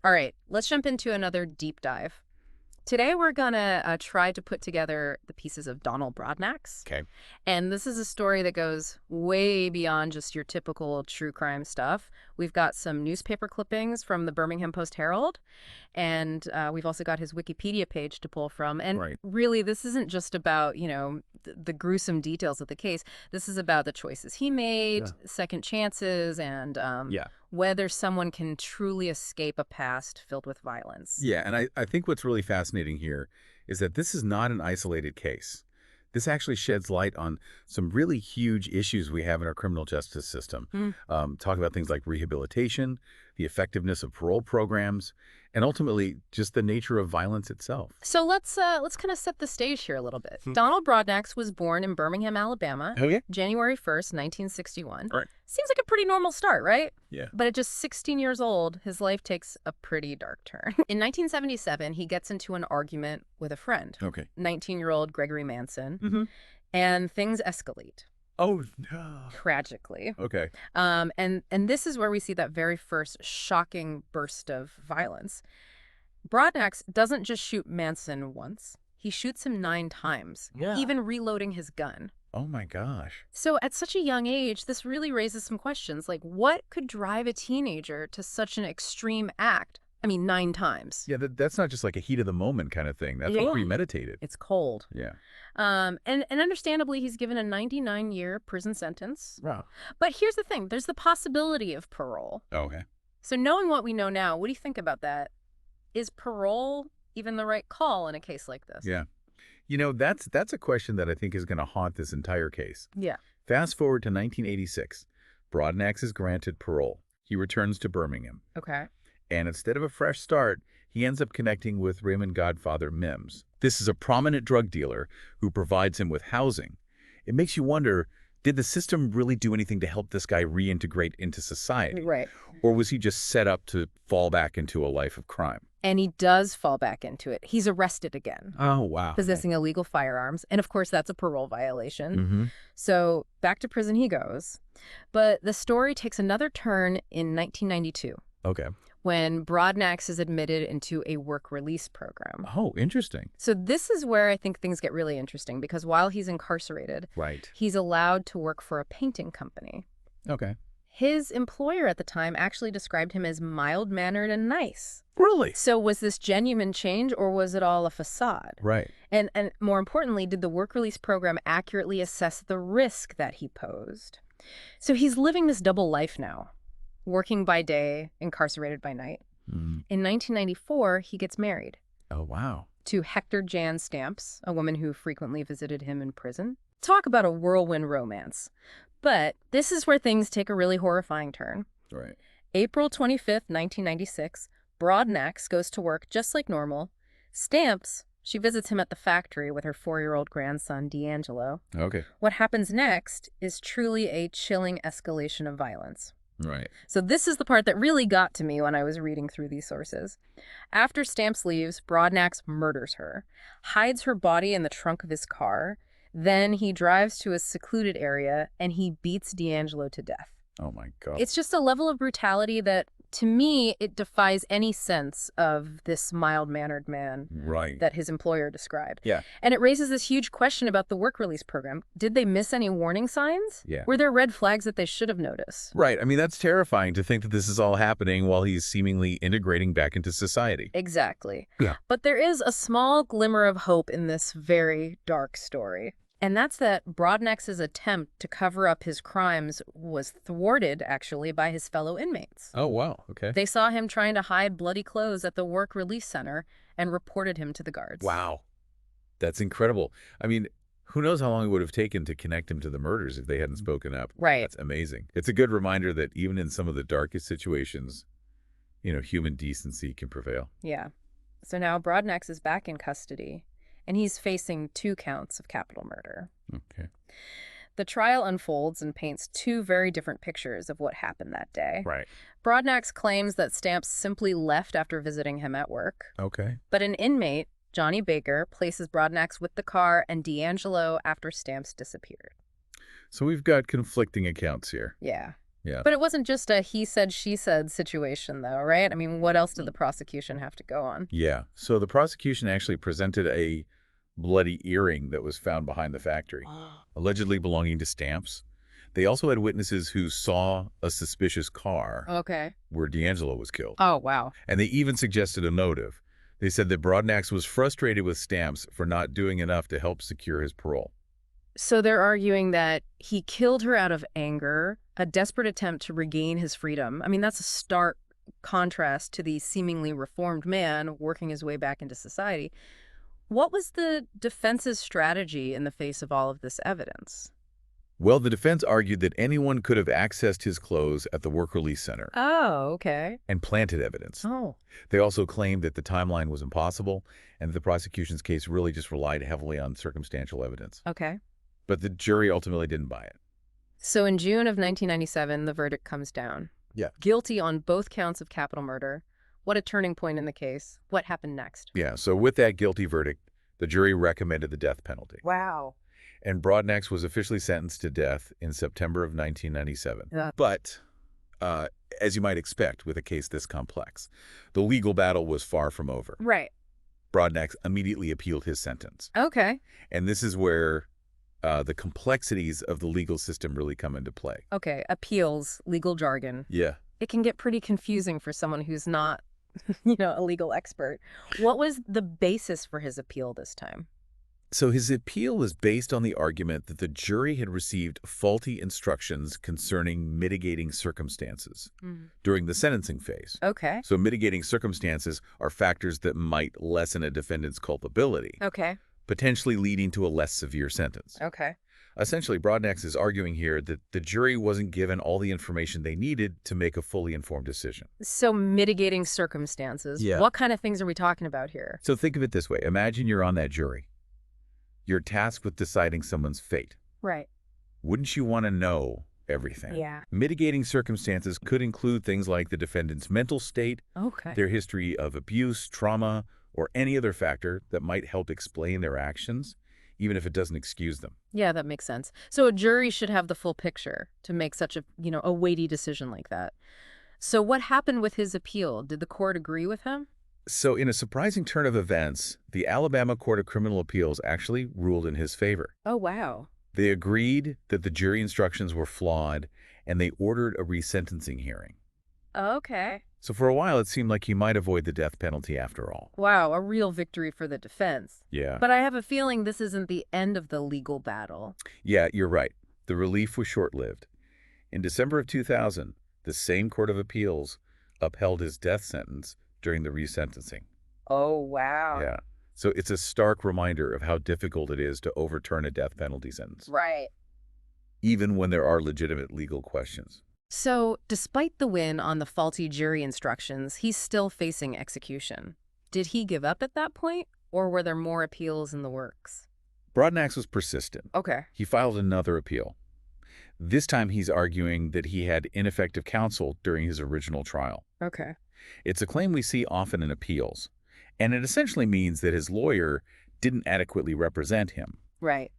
All right, let's jump into another deep dive. Today, we're going to try to put together the pieces of Donald Broadnax. Okay. And this is a story that goes way beyond just your typical true crime stuff. We've got some newspaper clippings from the Birmingham Post-Herald, and we've also got his Wikipedia page to pull from. And Right. really, this isn't just about, the gruesome details of the case. This is about the choices he made, Yeah. second chances, and Yeah. whether someone can truly escape a past filled with violence. Yeah, and I think what's really fascinating here is that this is not an isolated case. This actually sheds light on some really huge issues we have in our criminal justice system. Talk about things like rehabilitation, the effectiveness of parole programs, and ultimately just the nature of violence itself. So let's kind of set the stage here a little bit. Donald Broadnax was born in Birmingham, Alabama, Oh, yeah? January 1st, 1961. All right. Seems like a pretty normal start, right? Yeah. But at just 16 years old, his life takes a pretty dark turn. In 1977, he gets into an argument with a friend, Okay. 19-year-old Gregory Manson, Mm-hmm. and things escalate. Oh, no. Tragically. Okay. And this is where we see that very first shocking burst of violence. Broadnax doesn't just shoot Manson once. He shoots him 9 times, Yeah. even reloading his gun. Oh, my gosh. So at such a young age, this really raises some questions, like what could drive a teenager to such an extreme act? I mean, 9 times. Yeah, that's not just like a heat of the moment kind of thing. That's Yeah. premeditated. It's cold. Yeah. And understandably, he's given a 99-year prison sentence. Wow. But here's the thing. There's the possibility of parole. Okay. So knowing what we know now, what do you think about that? Is parole even the right call in a case like this? Yeah. That's a question that I think is going to haunt this entire case. Yeah. Fast forward to 1986. Broadnax is granted parole. He returns to Birmingham. Okay. And instead of a fresh start, he ends up connecting with Raymond Godfather Mims. This is a prominent drug dealer who provides him with housing. It makes you wonder, did the system really do anything to help this guy reintegrate into society? Right. Or was he just set up to fall back into a life of crime? And he does fall back into it. He's arrested again, Oh, wow. possessing illegal firearms. And of course, that's a parole violation. Mm-hmm. So back to prison he goes. But the story takes another turn in 1992 Okay. when Broadnax is admitted into a work release program. Oh, interesting. So this is where I think things get really interesting because while he's incarcerated, Right. he's allowed to work for a painting company. Okay. His employer at the time actually described him as mild-mannered and nice. Really? So was this genuine change or was it all a facade? Right. And more importantly, did the work release program accurately assess the risk that he posed? So he's living this double life now, working by day, incarcerated by night. Mm. In 1994, he gets married Oh, wow. to Hector Jan Stamps, a woman who frequently visited him in prison. Talk about a whirlwind romance. But this is where things take a really horrifying turn. Right. April 25th, 1996, Broadnax goes to work just like normal. Stamps, she visits him at the factory with her 4-year-old grandson, D'Angelo. Okay. What happens next is truly a chilling escalation of violence. Right. So this is the part that really got to me when I was reading through these sources. After Stamps leaves, Broadnax murders her, hides her body in the trunk of his car. Then he drives to a secluded area and he beats D'Angelo to death. Oh, my God. It's just a level of brutality that, to me, it defies any sense of this mild-mannered man Right. that his employer described. Yeah. And it raises this huge question about the work release program. Did they miss any warning signs? Yeah. Were there red flags that they should have noticed? Right. I mean, that's terrifying to think that this is all happening while he's seemingly integrating back into society. Exactly. Yeah. But there is a small glimmer of hope in this very dark story. And that's that Broadnax's attempt to cover up his crimes was thwarted, actually, by his fellow inmates. Oh, wow. Okay. They saw him trying to hide bloody clothes at the work release center and reported him to the guards. Wow. That's incredible. I mean, who knows how long it would have taken to connect him to the murders if they hadn't spoken up. Right. That's amazing. It's a good reminder that even in some of the darkest situations, human decency can prevail. Yeah. So now Broadnax is back in custody, and he's facing 2 counts of capital murder. Okay. The trial unfolds and paints 2 very different pictures of what happened that day. Right. Broadnax claims that Stamps simply left after visiting him at work. Okay. But an inmate, Johnny Baker, places Broadnax with the car and D'Angelo after Stamps disappeared. So we've got conflicting accounts here. Yeah. Yeah. But it wasn't just a he said, she said situation, though, right? I mean, what else did the prosecution have to go on? Yeah. So the prosecution actually presented a bloody earring that was found behind the factory, allegedly belonging to Stamps. They also had witnesses who saw a suspicious car Okay. where D'Angelo was killed. Oh, wow. And they even suggested a motive. They said that Broadnax was frustrated with Stamps for not doing enough to help secure his parole. So they're arguing that he killed her out of anger, a desperate attempt to regain his freedom. I mean, that's a stark contrast to the seemingly reformed man working his way back into society. What was the defense's strategy in the face of all of this evidence? Well, the defense argued that anyone could have accessed his clothes at the work release center Oh, okay. and planted evidence. Oh, They also claimed that the timeline was impossible and that the prosecution's case really just relied heavily on circumstantial evidence. okay. But the jury ultimately didn't buy it. So in June of 1997, the verdict comes down. Yeah. Guilty on both counts of capital murder. What a turning point in the case. What happened next? Yeah, so with that guilty verdict, the jury recommended the death penalty. Wow. And Broadnax was officially sentenced to death in September of 1997. Yeah. But, as you might expect with a case this complex, the legal battle was far from over. Right. Broadnax immediately appealed his sentence. Okay. And this is where the complexities of the legal system really come into play. Okay. Appeals, legal jargon. Yeah. It can get pretty confusing for someone who's not, a legal expert. What was the basis for his appeal this time? So his appeal was based on the argument that the jury had received faulty instructions concerning mitigating circumstances during the sentencing phase. Okay. So mitigating circumstances are factors that might lessen a defendant's culpability, Okay. potentially leading to a less severe sentence. Okay. Essentially, Broadnax is arguing here that the jury wasn't given all the information they needed to make a fully informed decision. So mitigating circumstances. Yeah. What kind of things are we talking about here? So think of it this way. Imagine you're on that jury. You're tasked with deciding someone's fate. Right. Wouldn't you want to know everything? Yeah. Mitigating circumstances could include things like the defendant's mental state, Okay. their history of abuse, trauma, or any other factor that might help explain their actions, even if it doesn't excuse them. Yeah, that makes sense. So a jury should have the full picture to make such a weighty decision like that. So what happened with his appeal? Did the court agree with him? So in a surprising turn of events, the Alabama Court of Criminal Appeals actually ruled in his favor. Oh, wow. They agreed that the jury instructions were flawed, and they ordered a resentencing hearing. Okay. So for a while, it seemed like he might avoid the death penalty after all. Wow, a real victory for the defense. Yeah. But I have a feeling this isn't the end of the legal battle. Yeah, you're right. The relief was short-lived. In December of 2000, the same Court of Appeals upheld his death sentence during the resentencing. Oh, wow. Yeah. So it's a stark reminder of how difficult it is to overturn a death penalty sentence, Right. even when there are legitimate legal questions. So, despite the win on the faulty jury instructions, he's still facing execution. Did he give up at that point, or were there more appeals in the works? Broadnax was persistent. Okay. He filed another appeal. This time he's arguing that he had ineffective counsel during his original trial. Okay. It's a claim we see often in appeals, and it essentially means that his lawyer didn't adequately represent him, Right.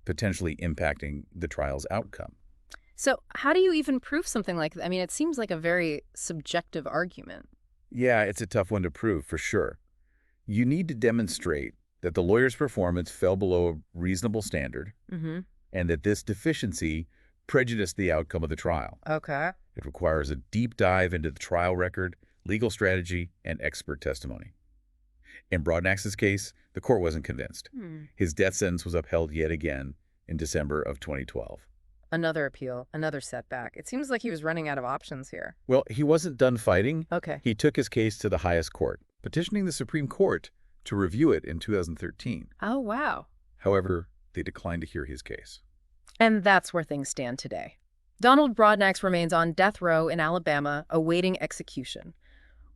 potentially impacting the trial's outcome. So, how do you even prove something like that? I mean, it seems like a very subjective argument. Yeah, it's a tough one to prove, for sure. You need to demonstrate that the lawyer's performance fell below a reasonable standard Mm-hmm. and that this deficiency prejudiced the outcome of the trial. Okay. It requires a deep dive into the trial record, legal strategy, and expert testimony. In Broadnax's case, the court wasn't convinced. His death sentence was upheld yet again in December of 2012. Another appeal, another setback. It seems like he was running out of options here. Well, he wasn't done fighting. Okay. He took his case to the highest court, petitioning the Supreme Court to review it in 2013. Oh, wow. However, they declined to hear his case. And that's where things stand today. Donald Broadnax remains on death row in Alabama, awaiting execution.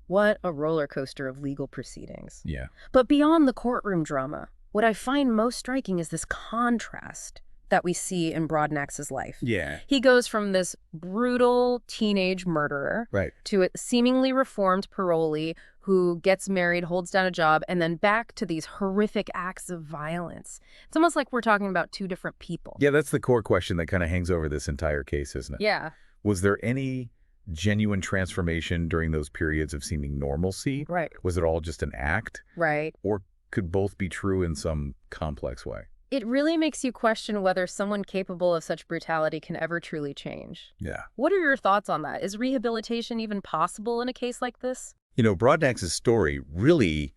What a roller coaster of legal proceedings. Yeah. But beyond the courtroom drama, what I find most striking is this contrast that we see in Broadnax's life. Yeah. He goes from this brutal teenage murderer Right. to a seemingly reformed parolee who gets married, holds down a job, and then back to these horrific acts of violence. It's almost like we're talking about two different people. Yeah, that's the core question that kind of hangs over this entire case, isn't it? Yeah. Was there any genuine transformation during those periods of seeming normalcy? Right. Was it all just an act? Right. Or could both be true in some complex way? It really makes you question whether someone capable of such brutality can ever truly change. Yeah. What are your thoughts on that? Is rehabilitation even possible in a case like this? Broadnax's story really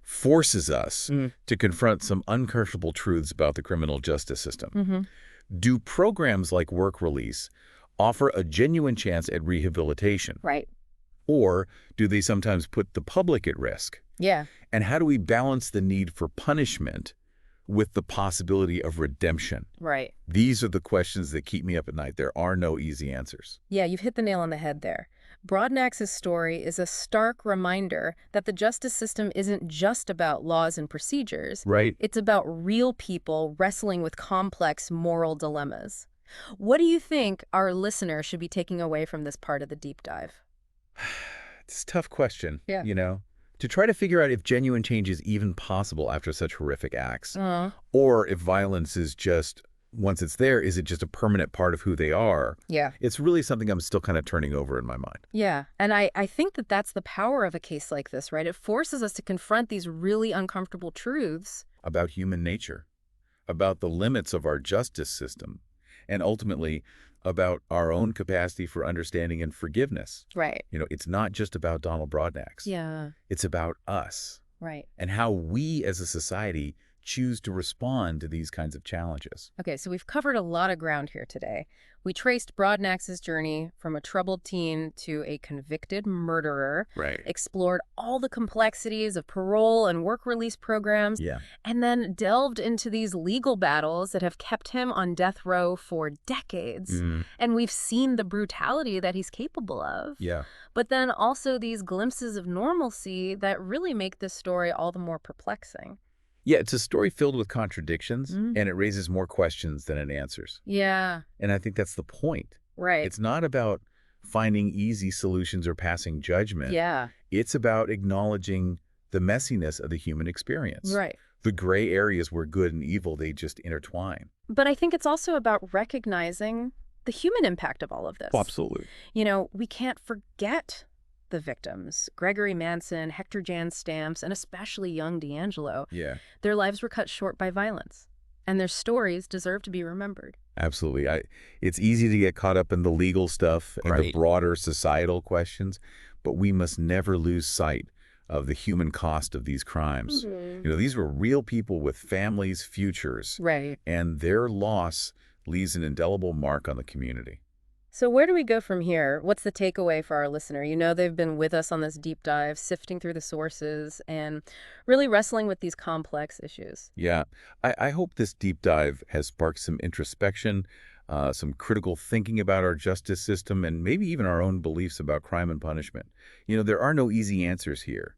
forces us to confront some uncomfortable truths about the criminal justice system. Mm-hmm. Do programs like work release offer a genuine chance at rehabilitation? Right. Or do they sometimes put the public at risk? Yeah. And how do we balance the need for punishment with the possibility of redemption? Right. These are the questions that keep me up at night. There are no easy answers. Yeah, you've hit the nail on the head there. Broadnax's story is a stark reminder that the justice system isn't just about laws and procedures. Right. It's about real people wrestling with complex moral dilemmas. What do you think our listener should be taking away from this part of the deep dive? It's a tough question, Yeah. to try to figure out if genuine change is even possible after such horrific acts, Uh, or if violence is just, once it's there, is it just a permanent part of who they are? yeah. It's really something I'm still kind of turning over in my mind. Yeah, and I think that that's the power of a case like this, right? It forces us to confront these really uncomfortable truths. About human nature, about the limits of our justice system, and ultimately about our own capacity for understanding and forgiveness. Right. It's not just about Donald Broadnax. Yeah, It's about us right. and how we as a society choose to respond to these kinds of challenges. Okay, so we've covered a lot of ground here today. We traced Broadnax's journey from a troubled teen to a convicted murderer, Right. explored all the complexities of parole and work release programs, Yeah. and then delved into these legal battles that have kept him on death row for decades. And we've seen the brutality that he's capable of. Yeah. But then also these glimpses of normalcy that really make this story all the more perplexing. Yeah, it's a story filled with contradictions, Mm. and it raises more questions than it answers. Yeah, And I think that's the point. right. It's not about finding easy solutions or passing judgment. Yeah, It's about acknowledging the messiness of the human experience. right. The gray areas where good and evil, they just intertwine. But I think it's also about recognizing the human impact of all of this. Absolutely. We can't forget the victims. Gregory Manson, Hector Jan Stamps, and especially young D'Angelo. Yeah, Their lives were cut short by violence, and their stories deserve to be remembered. absolutely. It's easy to get caught up in the legal stuff and the Right. broader societal questions, but we must never lose sight of the human cost of these crimes. These were real people with families, futures, Right. and their loss leaves an indelible mark on the community. So where do we go from here? What's the takeaway for our listener? They've been with us on this deep dive, sifting through the sources and really wrestling with these complex issues. Yeah, I hope this deep dive has sparked some introspection, some critical thinking about our justice system, and maybe even our own beliefs about crime and punishment. There are no easy answers here,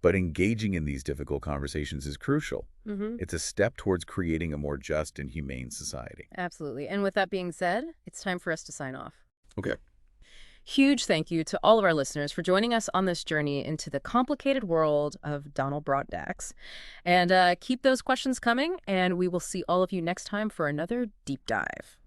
but engaging in these difficult conversations is crucial. Mm-hmm. It's a step towards creating a more just and humane society. Absolutely. And with that being said, it's time for us to sign off. Okay. Huge thank you to all of our listeners for joining us on this journey into the complicated world of Donald Broadnax. And keep those questions coming, and we will see all of you next time for another deep dive.